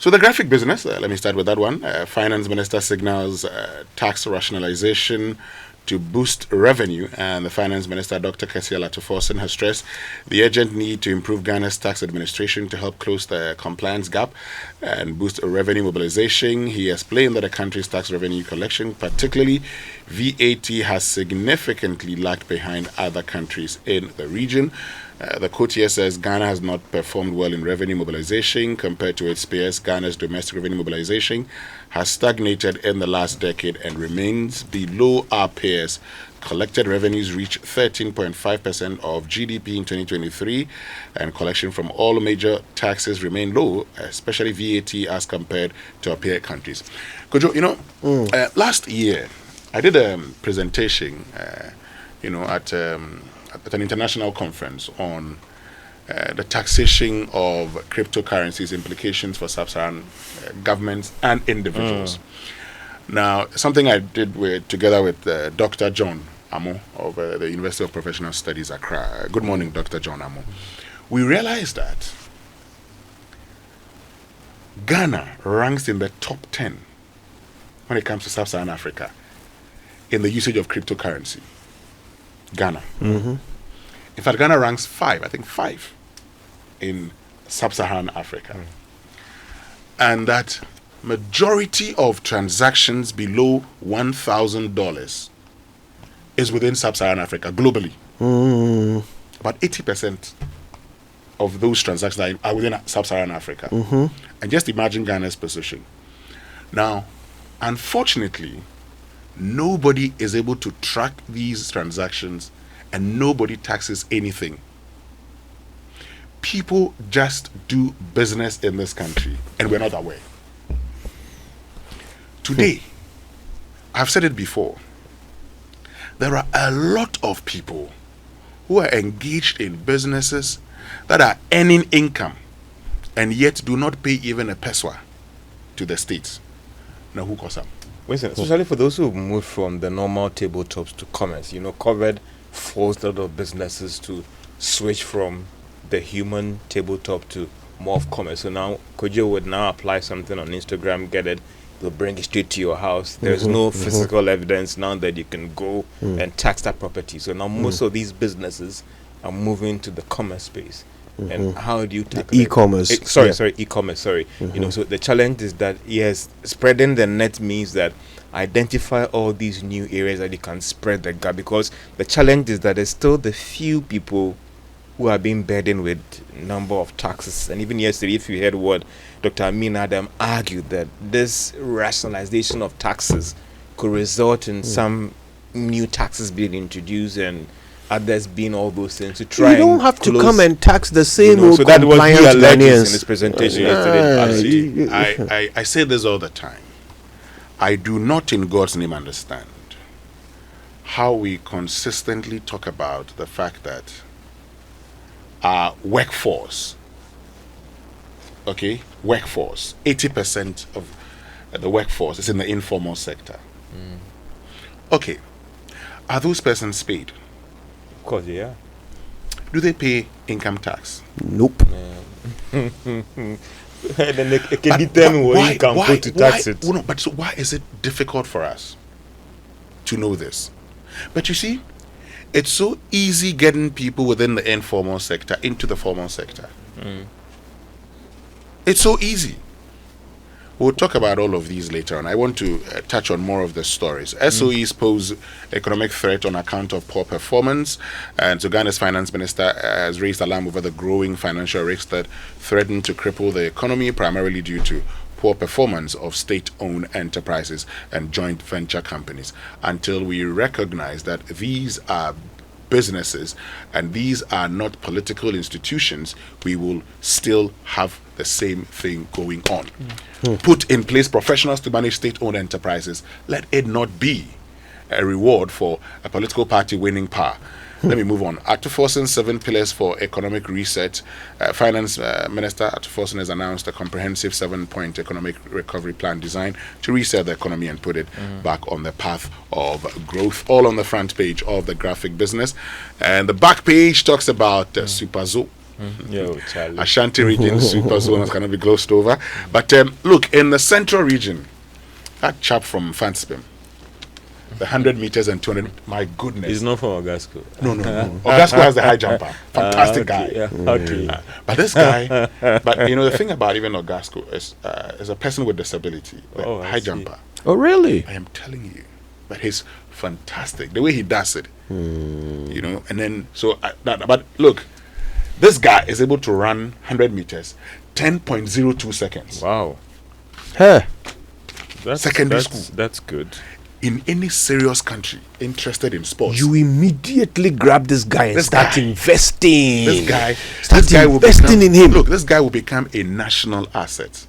So the graphic business, let me start with that one. Finance Minister signals tax rationalization to boost revenue, and the Finance Minister, Dr. Kessia Latoforsen, has stressed the urgent need to improve Ghana's tax administration to help close the compliance gap and boost revenue mobilization. He explained that the country's tax revenue collection, particularly VAT, has significantly lagged behind other countries in the region. The quote here says Ghana has not performed well in revenue mobilization compared to its peers. Ghana's domestic revenue mobilization has stagnated in the last decade and remains below our peers. Collected revenues reached 13.5% of GDP in 2023, and collection from all major taxes remain low, especially VAT as compared to our peer countries. Kojo, last year I did a presentation, at an international conference on the taxation of cryptocurrencies, implications for sub-Saharan governments and individuals. Now, something I did together with Dr. John Amo of the University of Professional Studies, Accra. Good morning, Dr. John Amo. We realized that Ghana ranks in the top 10 when it comes to sub-Saharan Africa in the usage of cryptocurrency. Ghana. In fact, Ghana ranks 5 in sub-Saharan Africa. And that majority of transactions below $1,000 is within sub-Saharan Africa globally. About 80% of those transactions are within sub-Saharan Africa. And just imagine Ghana's position. Now, unfortunately, nobody is able to track these transactions and nobody taxes anything. People just do business in this country and we're not aware. Today, I've said it before, there are a lot of people who are engaged in businesses that are earning income and yet do not pay even a peso to the states. Now, who calls them? Especially for those who moved from the normal tabletops to commerce, COVID forced a lot of businesses to switch from the human tabletop to more of commerce. So now Kojo would now apply something on Instagram, get it, they'll bring it straight to your house. There's no physical evidence now that you can go and tax that property. So now most of these businesses are moving to the commerce space. And how do you tackle e-commerce? E-commerce. So the challenge is that yes, spreading the net means that identify all these new areas that you can spread the gap, because the challenge is that there's still the few people who are being burdened with number of taxes. And even yesterday, if you heard what Dr. Amin Adam argued, that this rationalization of taxes could result in some new taxes being introduced and others being all those things to try. You don't have to come and tax the same old so that was Ghanaians in his presentation yesterday. I say this all the time. I do not, in God's name, understand how we consistently talk about the fact that our workforce, 80% of the workforce is in the informal sector. Okay, are those persons paid? Of course, yeah. Do they pay income tax? Nope. Then they can determine what you can put to tax it. But so why is it difficult for us to know this? But you see, it's so easy getting people within the informal sector into the formal sector. It's so easy. We'll talk about all of these later on. I want to touch on more of the stories. SOEs pose economic threat on account of poor performance. And so Ghana's finance minister has raised alarm over the growing financial risks that threaten to cripple the economy, primarily due to poor performance of state-owned enterprises and joint venture companies. Until we recognize that these are businesses and these are not political institutions, we will still have the same thing going on. Put in place professionals to manage state-owned enterprises. Let it not be a reward for a political party winning power. Let me move on. Atuforsen's 7 pillars for economic reset. Finance Minister Atuforsen has announced a comprehensive 7-point economic recovery plan designed to reset the economy and put it back on the path of growth. All on the front page of the graphic business. And the back page talks about Superzo. Yo, Charlie. Ashanti region, super zones cannot be glossed over. But look, in the central region, that chap from Fanspim, the 100 meters and 200, my goodness. He's not from Ogasco. No. Ogasco has the high jumper. Fantastic guy. Yeah, okay. But this guy, but you know, the thing about even Ogasco is a person with disability, the high jumper. Oh, really? I am telling you. But he's fantastic. The way he does it. You know, and then, but look, this guy is able to run 100 meters, 10.02 seconds. Wow. Huh. Secondary school. That's good. In any serious country interested in sports, You immediately grab this guy and start investing. This guy will investing in him. Look, this guy will become a national asset.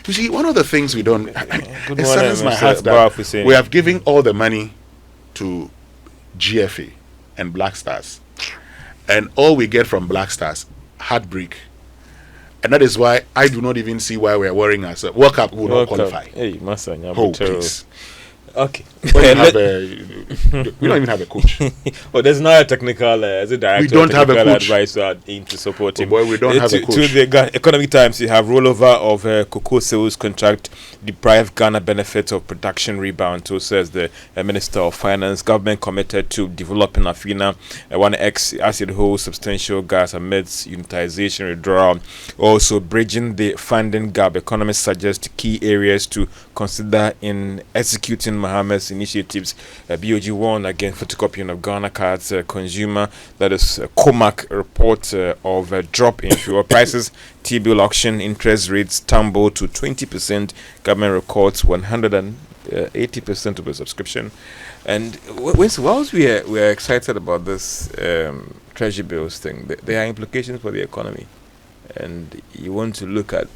You see, one of the things we don't, it saddens my heart that we have given all the money to GFA and Black Stars, and all we get from Black Stars, heartbreak. And that is why I do not even see why we are worrying ourselves. World Cup will not qualify. Hey, Master, Oh, please. Okay. We don't even have a coach. Oh, there's not a technical, as a director, We don't have a coach. advisor in to support him. Boy, we don't have a coach. To the Economic Times, you have rollover of cocoa sales contract deprive Ghana benefits of production rebound. So says the Minister of Finance. Government committed to developing Afina, one acid holds substantial gas amidst unitization withdrawal. Also bridging the funding gap. Economists suggest key areas to consider in executing Mohammed's initiatives. BOG warned against photocopying of Ghana cards. Consumer, that is COMAC report of a drop in fuel prices. T-bill auction interest rates tumble to 20%. Government records 180% of the subscription. And whilst we are excited about this treasury bills thing, there are implications for the economy. And you want to look at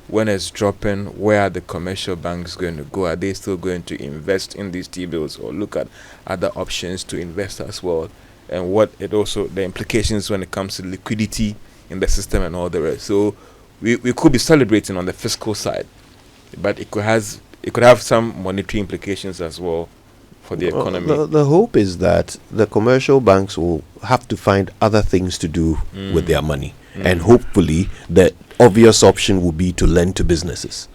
when it's dropping, where are the commercial banks going to go? Are they still going to invest in these T-bills, or look at other options to invest as well? And what it also, the implications when it comes to liquidity in the system and all the rest. So we could be celebrating on the fiscal side, but it could have some monetary implications as well for the economy. The hope is that the commercial banks will have to find other things to do with their money. And hopefully the obvious option will be to lend to businesses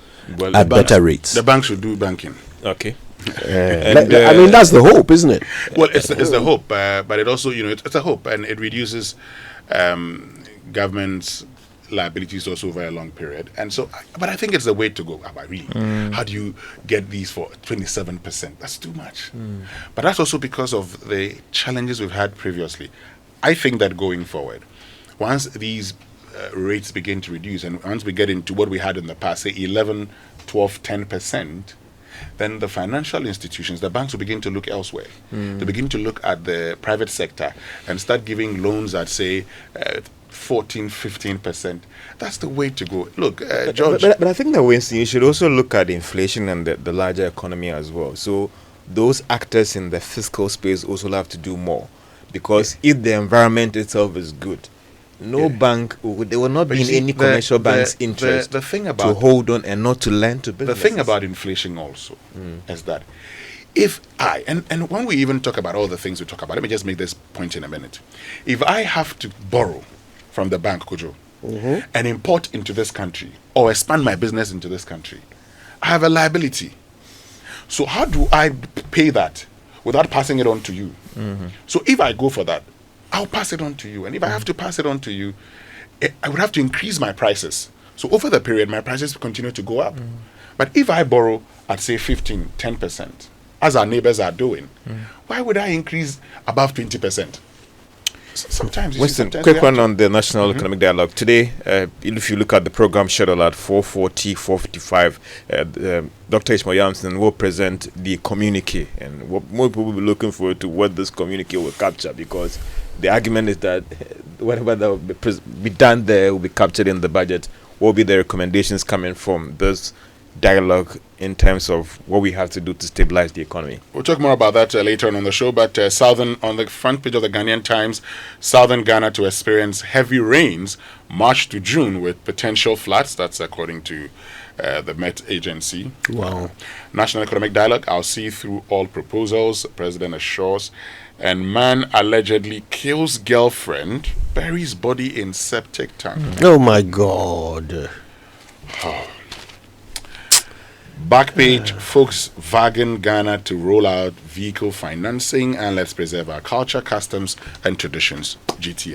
at better rates. The banks should do banking. Okay. I mean, that's the hope, isn't it? Well, it's the hope, but it also, it's a hope, and it reduces government's liabilities also over a long period. And so, but I think it's the way to go. Really, how do you get these for 27%? That's too much. But that's also because of the challenges we've had previously. I think that going forward, once these rates begin to reduce, and once we get into what we had in the past, say 11, 12, 10%, then the financial institutions, the banks will begin to look elsewhere. They begin to look at the private sector and start giving loans at, say, 14, 15%. That's the way to go. Look, George. But I think that, Winston, you should also look at inflation and the larger economy as well. So those actors in the fiscal space also have to do more. Because if the environment itself is good, no bank, there will not be in any commercial bank's interest the thing about to hold on and not to lend to businesses. The thing about inflation also is that if and when we even talk about all the things we talk about, let me just make this point in a minute. If I have to borrow from the bank, Kojo, and import into this country or expand my business into this country, I have a liability. So how do I pay that without passing it on to you? So if I go for that, I'll pass it on to you. And if I have to pass it on to you, I would have to increase my prices. So over the period, my prices will continue to go up. But if I borrow at, say, 15, 10%, as our neighbors are doing, why would I increase above 20%? Sometimes. Winston, quick one on the National Economic Dialogue. Today, if you look at the program schedule at 4:40, 4:55, Dr. Ishmael Yamson will present the communique. And what more people will be looking forward to what this communique will capture, because the argument is that whatever that will be done there will be captured in the budget. What will be the recommendations coming from this dialogue in terms of what we have to do to stabilize the economy? We'll talk more about that later on the show, but on the front page of the Ghanaian Times, southern Ghana to experience heavy rains March to June with potential floods. That's according to the Met Agency. Wow. National Economic Dialogue, I'll see through all proposals, President assures. And man allegedly kills girlfriend, buries body in septic tank. Oh my God. Back page, Volkswagen Ghana to roll out vehicle financing, and let's preserve our culture, customs, and traditions. GT.